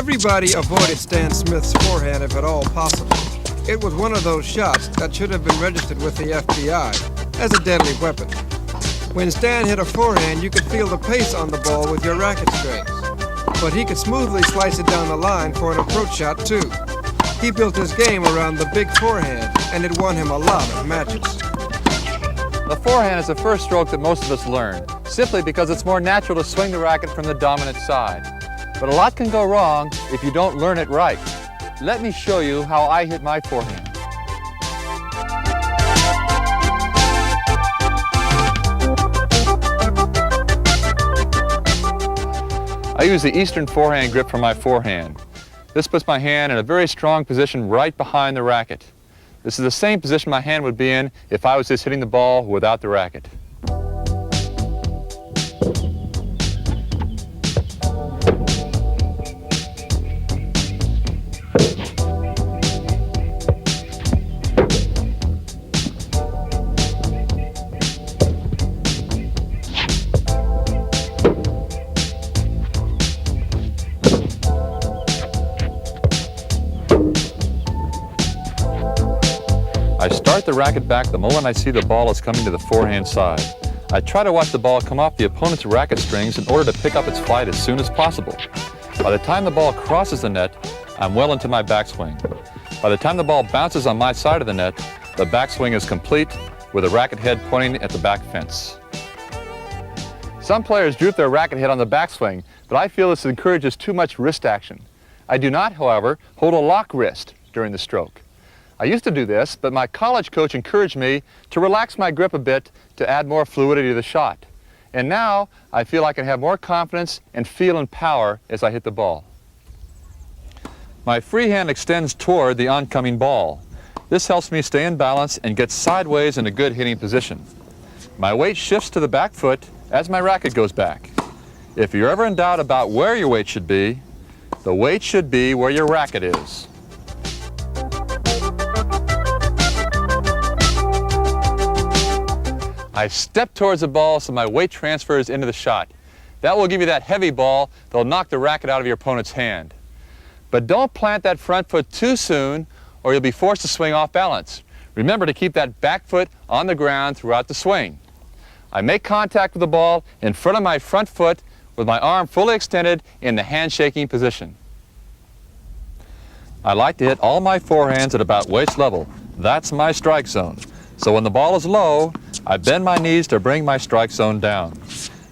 Everybody avoided Stan Smith's forehand if at all possible. It was one of those shots that should have been registered with the FBI as a deadly weapon. When Stan hit a forehand, you could feel the pace on the ball with your racket strings. But he could smoothly slice it down the line for an approach shot, too. He built his game around the big forehand, and it won him a lot of matches. The forehand is the first stroke that most of us learn, simply because it's more natural to swing the racket from the dominant side. But a lot can go wrong if you don't learn it right. Let me show you how I hit my forehand. I use the Eastern forehand grip for my forehand. This puts my hand in a very strong position right behind the racket. This is the same position my hand would be in if I was just hitting the ball without the racket. I start the racket back the moment I see the ball is coming to the forehand side. I try to watch the ball come off the opponent's racket strings in order to pick up its flight as soon as possible. By the time the ball crosses the net, I'm well into my backswing. By the time the ball bounces on my side of the net, the backswing is complete with the racket head pointing at the back fence. Some players droop their racket head on the backswing, but I feel this encourages too much wrist action. I do not, however, hold a lock wrist during the stroke. I used to do this, but my college coach encouraged me to relax my grip a bit to add more fluidity to the shot. And now I feel I can have more confidence and feel and power as I hit the ball. My free hand extends toward the oncoming ball. This helps me stay in balance and get sideways in a good hitting position. My weight shifts to the back foot as my racket goes back. If you're ever in doubt about where your weight should be, the weight should be where your racket is. I step towards the ball so my weight transfers into the shot. That will give you that heavy ball that'll knock the racket out of your opponent's hand. But don't plant that front foot too soon or you'll be forced to swing off balance. Remember to keep that back foot on the ground throughout the swing. I make contact with the ball in front of my front foot with my arm fully extended in the handshaking position. I like to hit all my forehands at about waist level. That's my strike zone. So when the ball is low, I bend my knees to bring my strike zone down.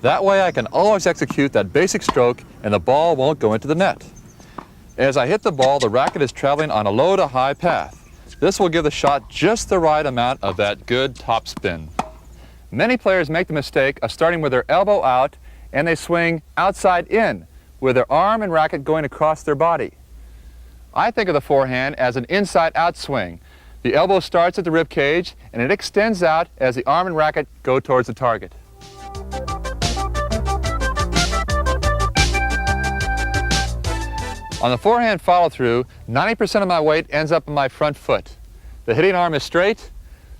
That way I can always execute that basic stroke and the ball won't go into the net. As I hit the ball, the racket is traveling on a low to high path. This will give the shot just the right amount of that good top spin. Many players make the mistake of starting with their elbow out and they swing outside in with their arm and racket going across their body. I think of the forehand as an inside out swing. The elbow starts at the rib cage and it extends out as the arm and racket go towards the target. On the forehand follow-through, 90% of my weight ends up on my front foot. The hitting arm is straight,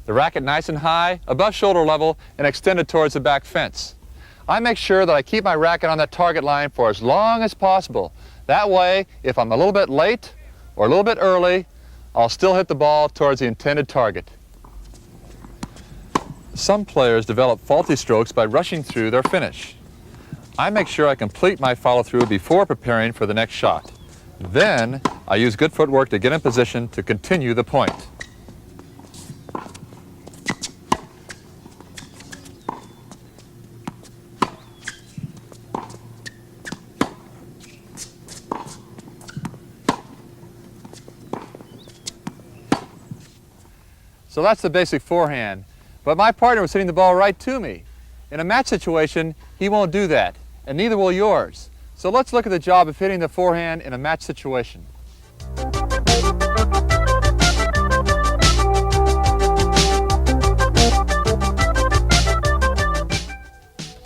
the racket nice and high, above shoulder level, and extended towards the back fence. I make sure that I keep my racket on that target line for as long as possible. That way, if I'm a little bit late or a little bit early, I'll still hit the ball towards the intended target. Some players develop faulty strokes by rushing through their finish. I make sure I complete my follow-through before preparing for the next shot. Then, I use good footwork to get in position to continue the point. So that's the basic forehand. But my partner was hitting the ball right to me. In a match situation, he won't do that, and neither will yours. So let's look at the job of hitting the forehand in a match situation.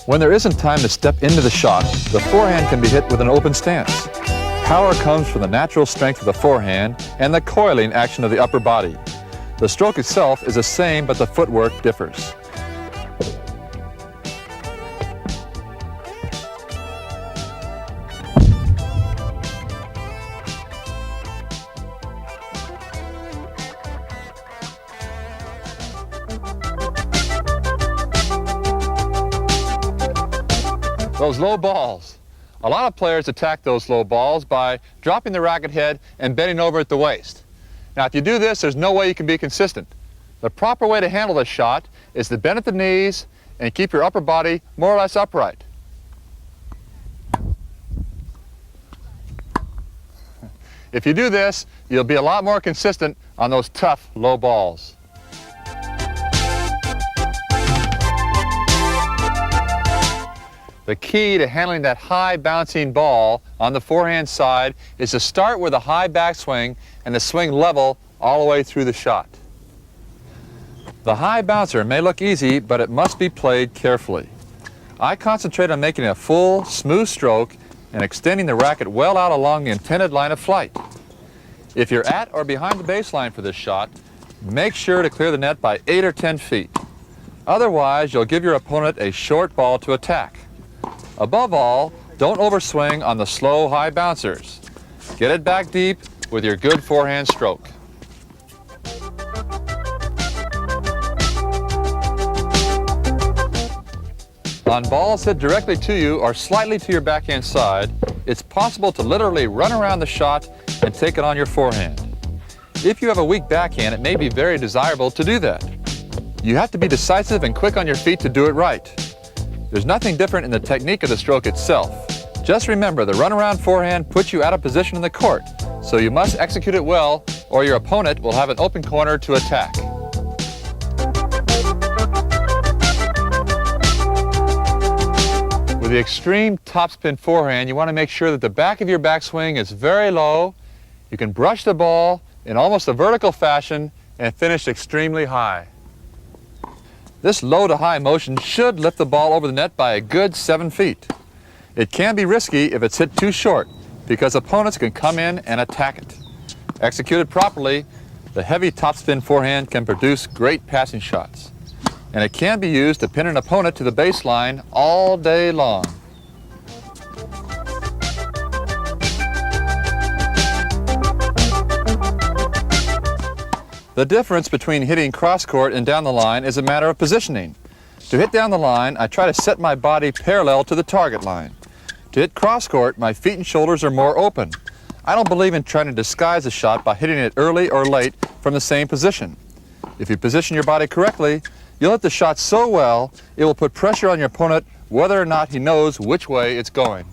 When there isn't time to step into the shot, the forehand can be hit with an open stance. Power comes from the natural strength of the forehand and the coiling action of the upper body. The stroke itself is the same, but the footwork differs. Those low balls. A lot of players attack those low balls by dropping the racket head and bending over at the waist. Now, if you do this, there's no way you can be consistent. The proper way to handle this shot is to bend at the knees and keep your upper body more or less upright. If you do this, you'll be a lot more consistent on those tough low balls. The key to handling that high bouncing ball on the forehand side is to start with a high backswing and to swing level all the way through the shot. The high bouncer may look easy, but it must be played carefully. I concentrate on making a full, smooth stroke and extending the racket well out along the intended line of flight. If you're at or behind the baseline for this shot, make sure to clear the net by 8 or 10 feet. Otherwise, you'll give your opponent a short ball to attack. Above all, don't overswing on the slow, high bouncers. Get it back deep with your good forehand stroke. On balls hit directly to you or slightly to your backhand side, it's possible to literally run around the shot and take it on your forehand. If you have a weak backhand, it may be very desirable to do that. You have to be decisive and quick on your feet to do it right. There's nothing different in the technique of the stroke itself. Just remember, the runaround forehand puts you out of position in the court, so you must execute it well or your opponent will have an open corner to attack. With the extreme topspin forehand, you want to make sure that the back of your backswing is very low. You can brush the ball in almost a vertical fashion and finish extremely high. This low to high motion should lift the ball over the net by a good 7 feet. It can be risky if it's hit too short because opponents can come in and attack it. Executed properly, the heavy topspin forehand can produce great passing shots. And it can be used to pin an opponent to the baseline all day long. The difference between hitting cross-court and down the line is a matter of positioning. To hit down the line, I try to set my body parallel to the target line. To hit cross-court, my feet and shoulders are more open. I don't believe in trying to disguise a shot by hitting it early or late from the same position. If you position your body correctly, you'll hit the shot so well, it will put pressure on your opponent whether or not he knows which way it's going.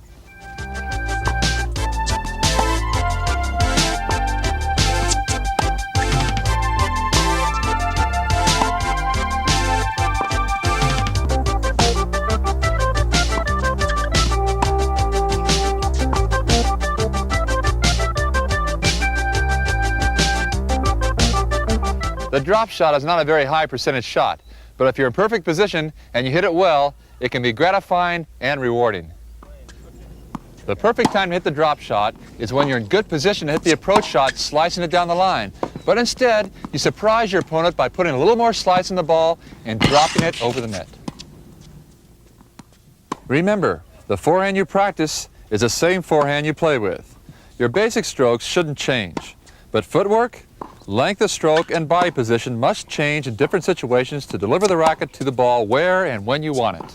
The drop shot is not a very high percentage shot, but if you're in perfect position and you hit it well, it can be gratifying and rewarding. The perfect time to hit the drop shot is when you're in good position to hit the approach shot, slicing it down the line. But instead, you surprise your opponent by putting a little more slice in the ball and dropping it over the net. Remember, the forehand you practice is the same forehand you play with. Your basic strokes shouldn't change, but footwork, length of stroke, and body position must change in different situations to deliver the racket to the ball where and when you want it.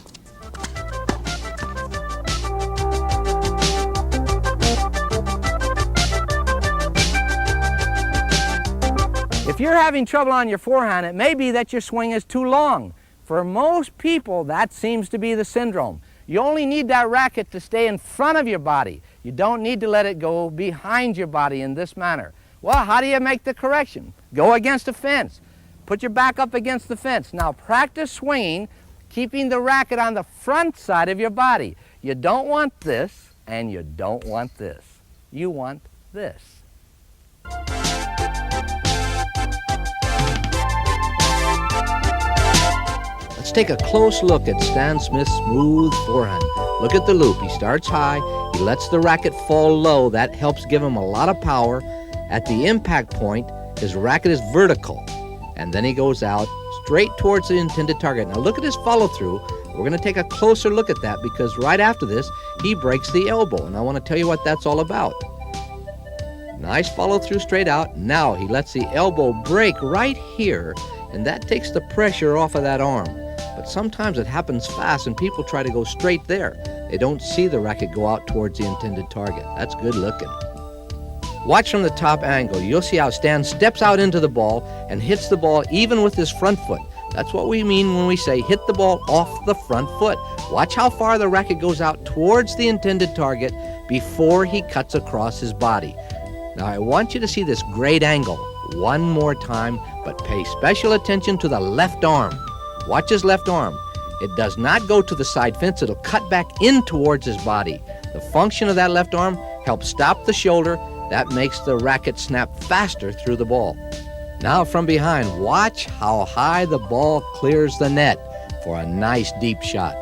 If you're having trouble on your forehand, it may be that your swing is too long. For most people, that seems to be the syndrome. You only need that racket to stay in front of your body. You don't need to let it go behind your body in this manner. Well, how do you make the correction? Go against a fence. Put your back up against the fence. Now practice swinging, keeping the racket on the front side of your body. You don't want this, and you don't want this. You want this. Let's take a close look at Stan Smith's smooth forehand. Look at the loop. He starts high. He lets the racket fall low. That helps give him a lot of power. At the impact point, his racket is vertical, and then he goes out straight towards the intended target. Now look at his follow-through. We're going to take a closer look at that because right after this, he breaks the elbow, and I want to tell you what that's all about. Nice follow-through straight out. Now he lets the elbow break right here, and that takes the pressure off of that arm. But sometimes it happens fast, and people try to go straight there. they don't see the racket go out towards the intended target. That's good looking. Watch from the top angle. You'll see how Stan steps out into the ball and hits the ball even with his front foot. That's what we mean when we say hit the ball off the front foot. Watch how far the racket goes out towards the intended target before he cuts across his body. Now I want you to see this great angle one more time, but pay special attention to the left arm. Watch his left arm. It does not go to the side fence. It'll cut back in towards his body. The function of that left arm helps stop the shoulder. That makes the racket snap faster through the ball. Now from behind, watch how high the ball clears the net for a nice deep shot.